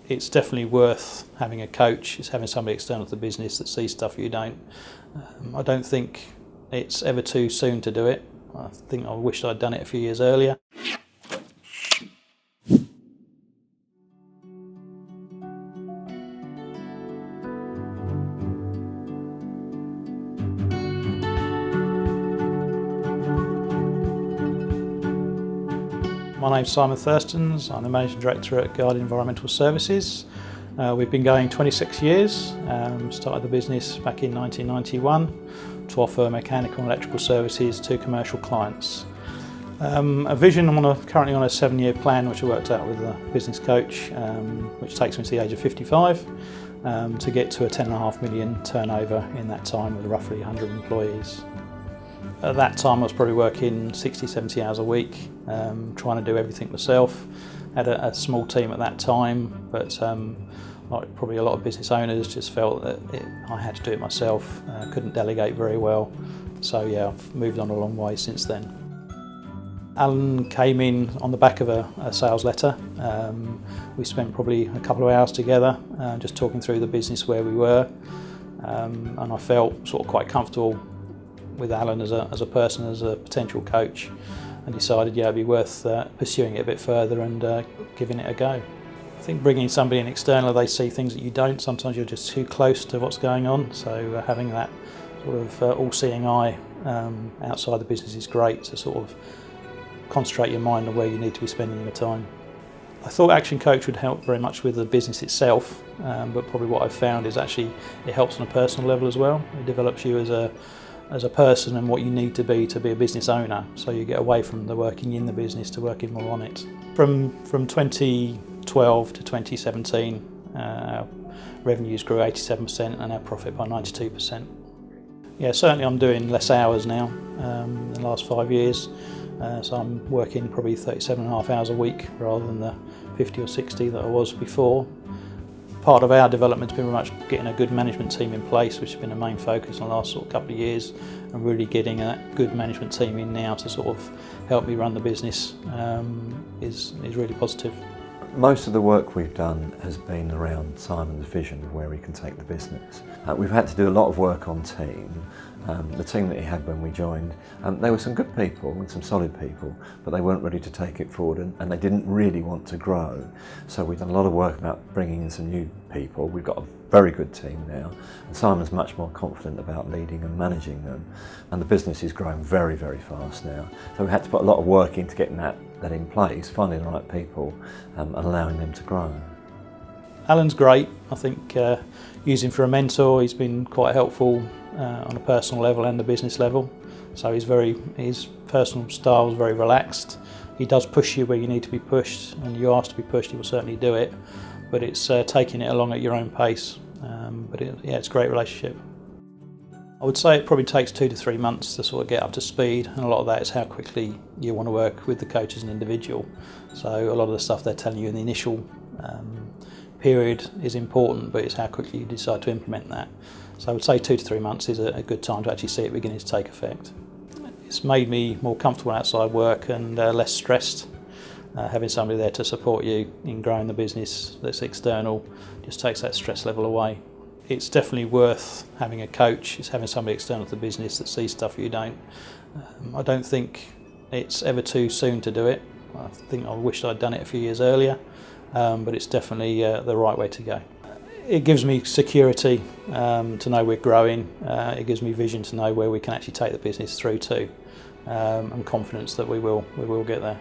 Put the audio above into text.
It's definitely worth having a coach. It's having somebody external to the business that sees stuff you don't. I don't think it's ever too soon to do it. I think I wished I'd done it a few years earlier. My name's Simon Thurstans. I'm the Managing Director at Guardian Environmental Services. We've been going 26 years, started the business back in 1991 to offer mechanical and electrical services to commercial clients. A vision, currently on a 7-year plan which I worked out with a business coach, which takes me to the age of 55, to get to a 10.5 million turnover in that time with roughly 100 employees. At that time I was probably working 60-70 hours a week, trying to do everything myself. Had a small team at that time, but like probably a lot of business owners, just felt that I had to do it myself. Couldn't delegate very well, so yeah, I've moved on a long way since then. Alan came in on the back of a sales letter. We spent probably a couple of hours together, just talking through the business where we were, and I felt sort of quite comfortable with Alan as a person, as a potential coach, and decided it'd be worth pursuing it a bit further and giving it a go. I think bringing somebody in external, they see things that you don't. Sometimes you're just too close to what's going on, so having that sort of all-seeing eye outside the business is great to sort of concentrate your mind on where you need to be spending your time. I thought Action Coach would help very much with the business itself, but probably what I've found is actually it helps on a personal level as well. It develops you as a person and what you need to be a business owner, so you get away from the working in the business to working more on it. From 2012 to 2017, our revenues grew 87% and our profit by 92%. Yeah, certainly I'm doing less hours now in the last 5 years, so I'm working probably 37.5 hours a week rather than the 50 or 60 that I was before. Part of our development has been very much getting a good management team in place, which has been a main focus in the last sort of couple of years, and really getting a good management team in now to sort of help me run the business is really positive. Most of the work we've done has been around Simon's vision of where we can take the business. We've had to do a lot of work on team. The team that he had when we joined, they were some good people and some solid people, but they weren't ready to take it forward and they didn't really want to grow. So we've done a lot of work about bringing in some new people. We've got a very good team now, and Simon's much more confident about leading and managing them. And the business is growing very, very fast now. So we had to put a lot of work into getting that in place, finding the right people and allowing them to grow. Alan's great. I think using for a mentor, he's been quite helpful on a personal level and the business level. So his personal style is very relaxed. He does push you where you need to be pushed, and you ask to be pushed, he will certainly do it. But it's taking it along at your own pace. It's a great relationship. I would say it probably takes 2 to 3 months to sort of get up to speed, and a lot of that is how quickly you want to work with the coach as an individual. So a lot of the stuff they're telling you in the initial period is important, but it's how quickly you decide to implement that. So I would say 2 to 3 months is a good time to actually see it beginning to take effect. It's made me more comfortable outside work and less stressed. Having somebody there to support you in growing the business that's external just takes that stress level away. It's definitely worth having a coach. It's having somebody external to the business that sees stuff you don't. I don't think it's ever too soon to do it. I think I wished I'd done it a few years earlier, but it's definitely the right way to go. It gives me security to know we're growing. It gives me vision to know where we can actually take the business through to, and confidence that we will get there.